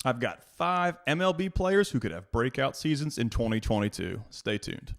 I've got 5 MLB players who could have breakout seasons in 2022. Stay tuned.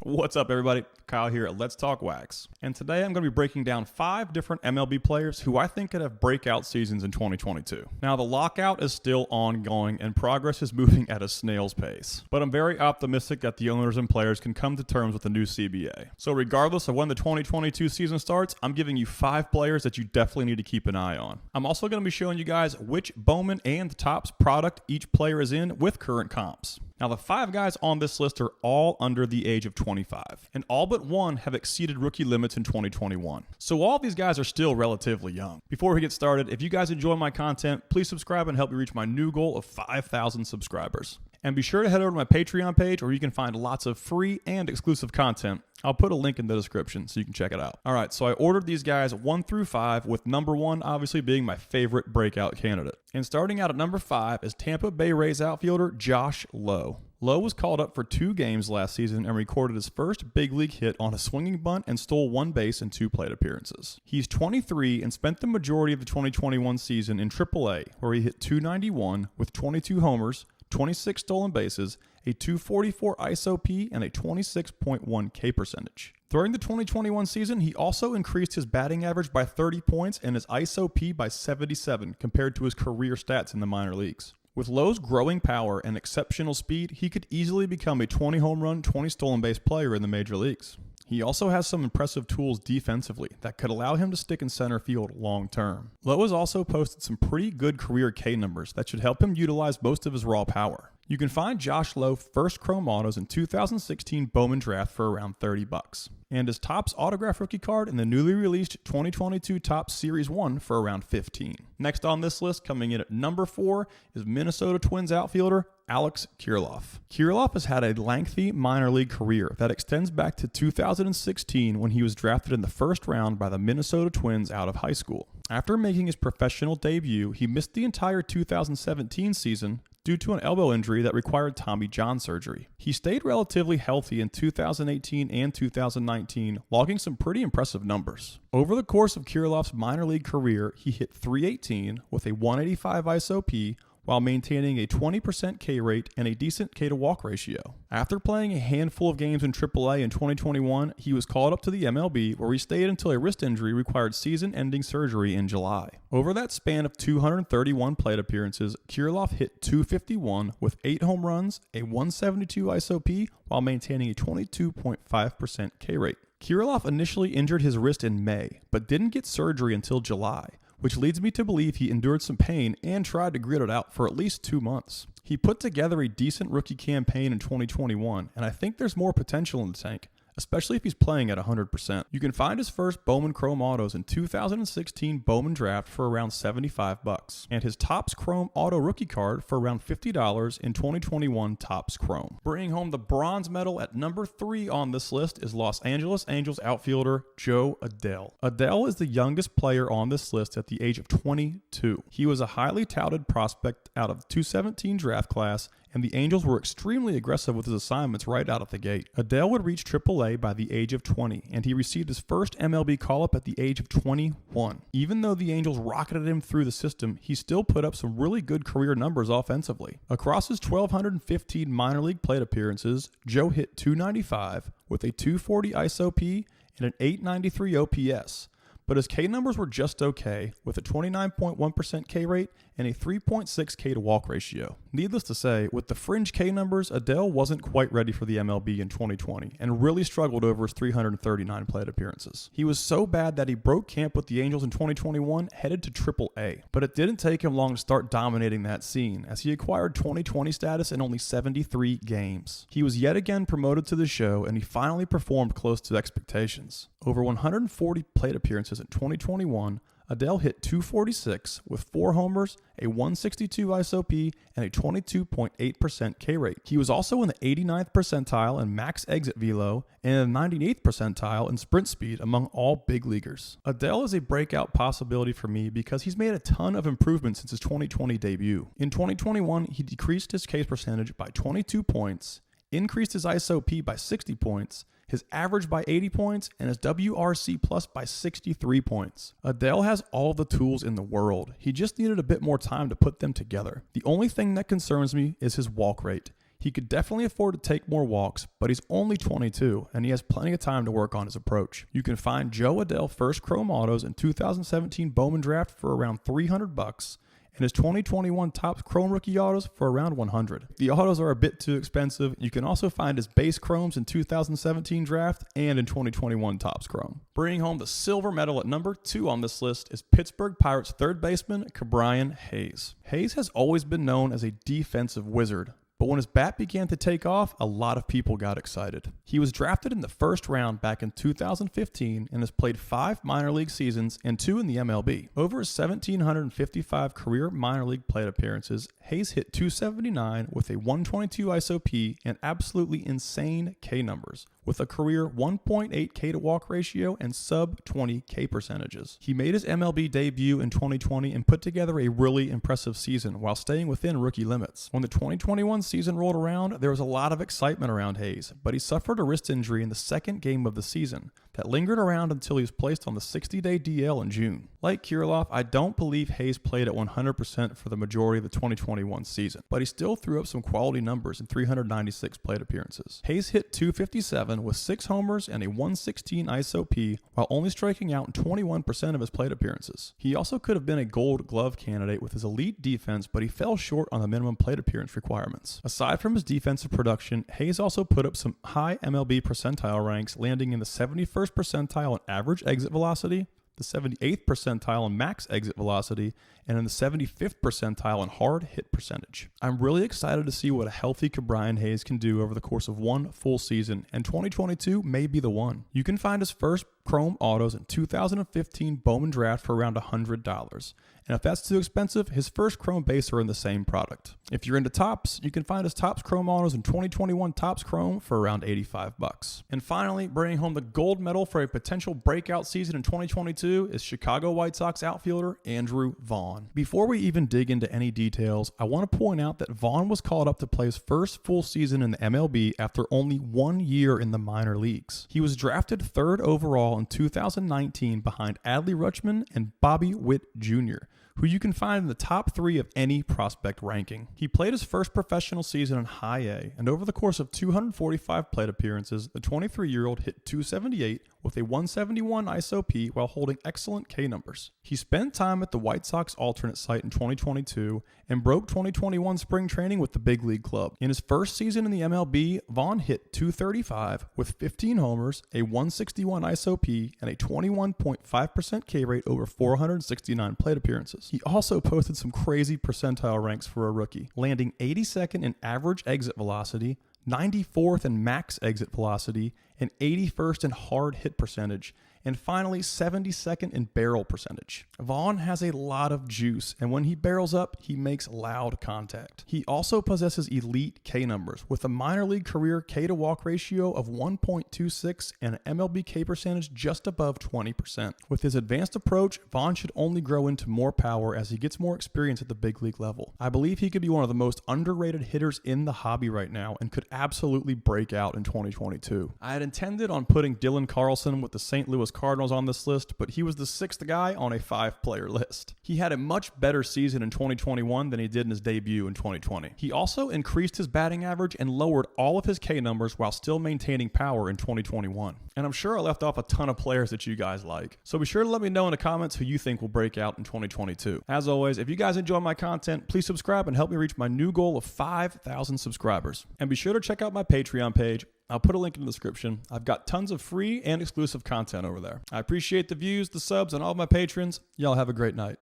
What's up, everybody? Kyle here at Let's Talk Wax. And today I'm going to be breaking down 5 different MLB players who I think could have breakout seasons in 2022. Now, the lockout is still ongoing and progress is moving at a snail's pace. But I'm very optimistic that the owners and players can come to terms with the new CBA. So regardless of when the 2022 season starts, I'm giving you 5 players that you definitely need to keep an eye on. I'm also going to be showing you guys which Bowman and Topps product each player is in with current comps. Now, the 5 guys on this list are all under the age of 25, and all but one have exceeded rookie limits in 2021. So all these guys are still relatively young. Before we get started, if you guys enjoy my content, please subscribe and help me reach my new goal of 5,000 subscribers. And be sure to head over to my Patreon page where you can find lots of free and exclusive content. I'll put a link in the description so you can check it out. All right, so I ordered these guys 1 through 5, with number 1 obviously being my favorite breakout candidate. And starting out at number 5 is Tampa Bay Rays outfielder Josh Lowe. Lowe was called up for 2 games last season and recorded his first big league hit on a swinging bunt and stole 1 base in 2 plate appearances. He's 23 and spent the majority of the 2021 season in AAA, where he hit .291 with 22 homers, 26 stolen bases, a .244 ISOP, and a 26.1 K percentage. During the 2021 season, he also increased his batting average by 30 points and his ISOP by 77 compared to his career stats in the minor leagues. With Lowe's growing power and exceptional speed, he could easily become a 20 home run, 20 stolen base player in the major leagues. He also has some impressive tools defensively that could allow him to stick in center field long term. Lowe has also posted some pretty good career K numbers that should help him utilize most of his raw power. You can find Josh Lowe first chrome autos in 2016 Bowman draft for around $30, and his Topps autograph rookie card in the newly released 2022 Topps Series 1 for around $15. Next on this list, coming in at number 4, is Minnesota Twins outfielder Alex Kirloff. Kiriloff has had a lengthy minor league career that extends back to 2016 when he was drafted in the first round by the Minnesota Twins out of high school. After making his professional debut, he missed the entire 2017 season due to an elbow injury that required Tommy John surgery. He stayed relatively healthy in 2018 and 2019, logging some pretty impressive numbers. Over the course of Kiriloff's minor league career, he hit .318 with a 185 ISOP, while maintaining a 20% K rate and a decent K to walk ratio. After playing a handful of games in AAA in 2021, he was called up to the MLB, where he stayed until a wrist injury required season-ending surgery in July. Over that span of 231 plate appearances, Kiriloff hit .251 with 8 home runs, a 172 ISOP, while maintaining a 22.5% K rate. Kiriloff initially injured his wrist in May, but didn't get surgery until July, which leads me to believe he endured some pain and tried to grit it out for at least 2 months. He put together a decent rookie campaign in 2021, and I think there's more potential in the tank, especially if he's playing at 100%. You can find his first Bowman Chrome Autos in 2016 Bowman Draft for around $75, and his Topps Chrome Auto Rookie Card for around $50 in 2021 Topps Chrome. Bringing home the bronze medal at number 3 on this list is Los Angeles Angels outfielder Jo Adell. Adell is the youngest player on this list at the age of 22. He was a highly touted prospect out of the 2017 draft class, and the Angels were extremely aggressive with his assignments right out of the gate. Adell would reach AAA by the age of 20, and he received his first MLB call-up at the age of 21. Even though the Angels rocketed him through the system, he still put up some really good career numbers offensively. Across his 1,215 minor league plate appearances, Joe hit .295 with a 240 ISOP and an 893 OPS. But his K numbers were just okay, with a 29.1% K rate and a 3.6 K to walk ratio. Needless to say, with the fringe K numbers, Adell wasn't quite ready for the MLB in 2020 and really struggled over his 339 plate appearances. He was so bad that he broke camp with the Angels in 2021, headed to AAA. But it didn't take him long to start dominating that scene, as he acquired 2020 status in only 73 games. He was yet again promoted to the show, and he finally performed close to expectations. Over 140 plate appearances in 2021, Adell hit .246 with 4 homers, a 162 ISOP, and a 22.8% K rate. He was also in the 89th percentile in max exit velo and the 98th percentile in sprint speed among all big leaguers. Adell is a breakout possibility for me because he's made a ton of improvements since his 2020 debut. In 2021, he decreased his K percentage by 22 points, increased his ISOP by 60 points, his average by 80 points, and his WRC plus by 63 points. Adell has all the tools in the world. He just needed a bit more time to put them together. The only thing that concerns me is his walk rate. He could definitely afford to take more walks, but he's only 22, and he has plenty of time to work on his approach. You can find Joe Adell first chrome autos in 2017 Bowman draft for around $300, and his 2021 Topps Chrome rookie autos for around $100. The autos are a bit too expensive. You can also find his base chromes in 2017 draft and in 2021 Topps Chrome. Bringing home the silver medal at number 2 on this list is Pittsburgh Pirates third baseman Cabrian Hayes. Hayes has always been known as a defensive wizard, but when his bat began to take off, a lot of people got excited. He was drafted in the first round back in 2015 and has played 5 minor league seasons and 2 in the MLB. Over his 1,755 career minor league plate appearances, Hayes hit .279 with a 122 ISOP and absolutely insane K numbers, with a career 1.8 K to walk ratio and sub 20 K percentages. He made his MLB debut in 2020 and put together a really impressive season while staying within rookie limits. When the 2021 season rolled around, there was a lot of excitement around Hayes, but he suffered a wrist injury in the second game of the season that lingered around until he was placed on the 60-day DL in June. Like Kiriloff, I don't believe Hayes played at 100% for the majority of the 2021 season, but he still threw up some quality numbers in 396 plate appearances. Hayes hit .257 with 6 homers and a 116 ISOP while only striking out in 21% of his plate appearances. He also could have been a Gold Glove candidate with his elite defense, but he fell short on the minimum plate appearance requirements. Aside from his defensive production, Hayes also put up some high MLB percentile ranks, landing in the 71st percentile in average exit velocity, the 78th percentile in max exit velocity, and in the 75th percentile in hard hit percentage. I'm really excited to see what a healthy Cabrian Hayes can do over the course of one full season, and 2022 may be the one. You can find his first Chrome autos in 2015 Bowman draft for around $100. And if that's too expensive, his first Chrome base are in the same product. If you're into Topps, you can find his Topps Chrome autos in 2021 Topps Chrome for around $85. And finally, bringing home the gold medal for a potential breakout season in 2022 is Chicago White Sox outfielder Andrew Vaughn. Before we even dig into any details, I want to point out that Vaughn was called up to play his first full season in the MLB after only 1 year in the minor leagues. He was drafted 3rd overall in 2019 behind Adley Rutschman and Bobby Witt Jr., who you can find in the top 3 of any prospect ranking. He played his first professional season in High A, and over the course of 245 plate appearances, the 23-year-old hit .278 with a 171 ISOP while holding excellent K numbers. He spent time at the White Sox alternate site in 2022 and broke 2021 spring training with the big league club. In his first season in the MLB, Vaughn hit .235 with 15 homers, a 161 ISOP, and a 21.5% K rate over 469 plate appearances. He also posted some crazy percentile ranks for a rookie, landing 82nd in average exit velocity, 94th in max exit velocity, and 81st in hard hit percentage, and finally 72nd in barrel percentage. Vaughn has a lot of juice, and when he barrels up, he makes loud contact. He also possesses elite K numbers, with a minor league career K to walk ratio of 1.26 and an MLB K percentage just above 20%. With his advanced approach, Vaughn should only grow into more power as he gets more experience at the big league level. I believe he could be one of the most underrated hitters in the hobby right now and could absolutely break out in 2022. I had intended on putting Dylan Carlson with the St. Louis Cardinals on this list, but he was the 6th guy on a 5-player list. He had a much better season in 2021 than he did in his debut in 2020. He also increased his batting average and lowered all of his K numbers while still maintaining power in 2021. And I'm sure I left off a ton of players that you guys like. So be sure to let me know in the comments who you think will break out in 2022. As always, if you guys enjoy my content, please subscribe and help me reach my new goal of 5,000 subscribers. And be sure to check out my Patreon page. I'll put a link in the description. I've got tons of free and exclusive content over there. I appreciate the views, the subs, and all of my patrons. Y'all have a great night.